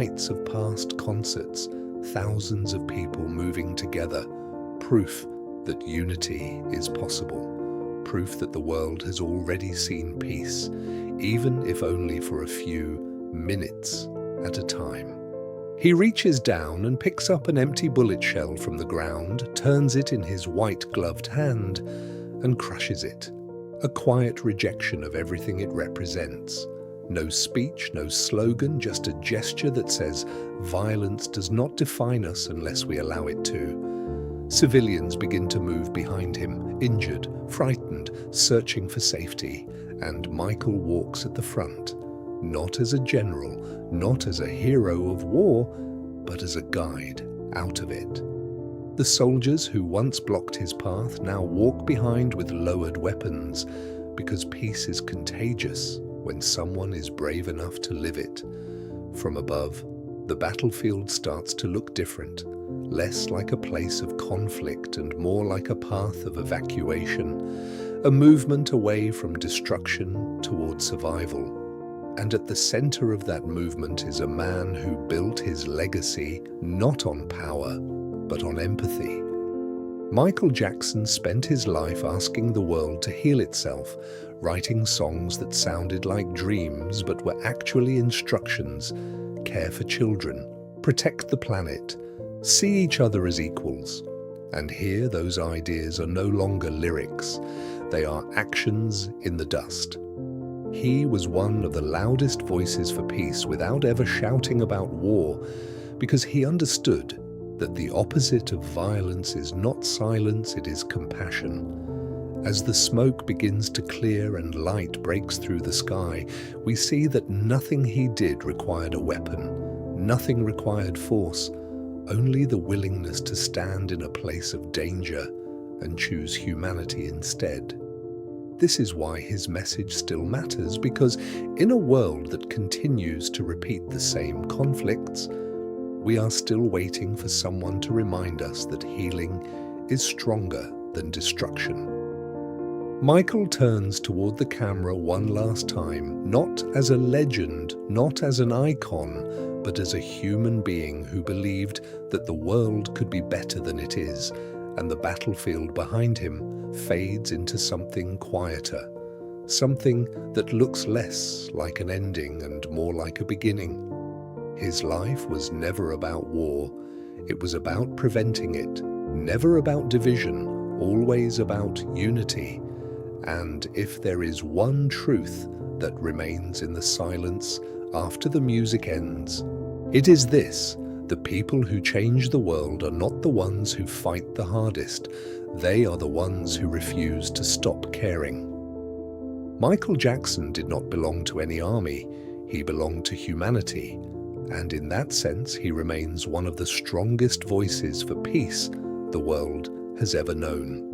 Nights of past concerts, thousands of people moving together, proof that unity is possible, proof that the world has already seen peace, even if only for a few minutes at a time. He reaches down and picks up an empty bullet shell from the ground, turns it in his white-gloved hand, and crushes it. A quiet rejection of everything it represents. No speech, no slogan, just a gesture that says, violence does not define us unless we allow it to. Civilians begin to move behind him, injured, frightened, searching for safety, and Michael walks at the front, not as a general, not as a hero of war, but as a guide out of it. The soldiers who once blocked his path now walk behind with lowered weapons, because peace is contagious when someone is brave enough to live it. From above, the battlefield starts to look different, less like a place of conflict and more like a path of evacuation, a movement away from destruction toward survival. And at the center of that movement is a man who built his legacy not on power, but on empathy. Michael Jackson spent his life asking the world to heal itself, writing songs that sounded like dreams but were actually instructions. Care for children, protect the planet, see each other as equals. And here those ideas are no longer lyrics, they are actions in the dust. He was one of the loudest voices for peace without ever shouting about war, because he understood that the opposite of violence is not silence, it is compassion. As the smoke begins to clear and light breaks through the sky, we see that nothing he did required a weapon, nothing required force, only the willingness to stand in a place of danger and choose humanity instead. This is why his message still matters, because in a world that continues to repeat the same conflicts, we are still waiting for someone to remind us that healing is stronger than destruction. Michael turns toward the camera one last time, not as a legend, not as an icon, but as a human being who believed that the world could be better than it is, and the battlefield behind him fades into something quieter, something that looks less like an ending and more like a beginning. His life was never about war, it was about preventing it, never about division, always about unity. And if there is one truth that remains in the silence after the music ends, it is this: the people who change the world are not the ones who fight the hardest, they are the ones who refuse to stop caring. Michael Jackson did not belong to any army, he belonged to humanity, and in that sense he remains one of the strongest voices for peace the world has ever known.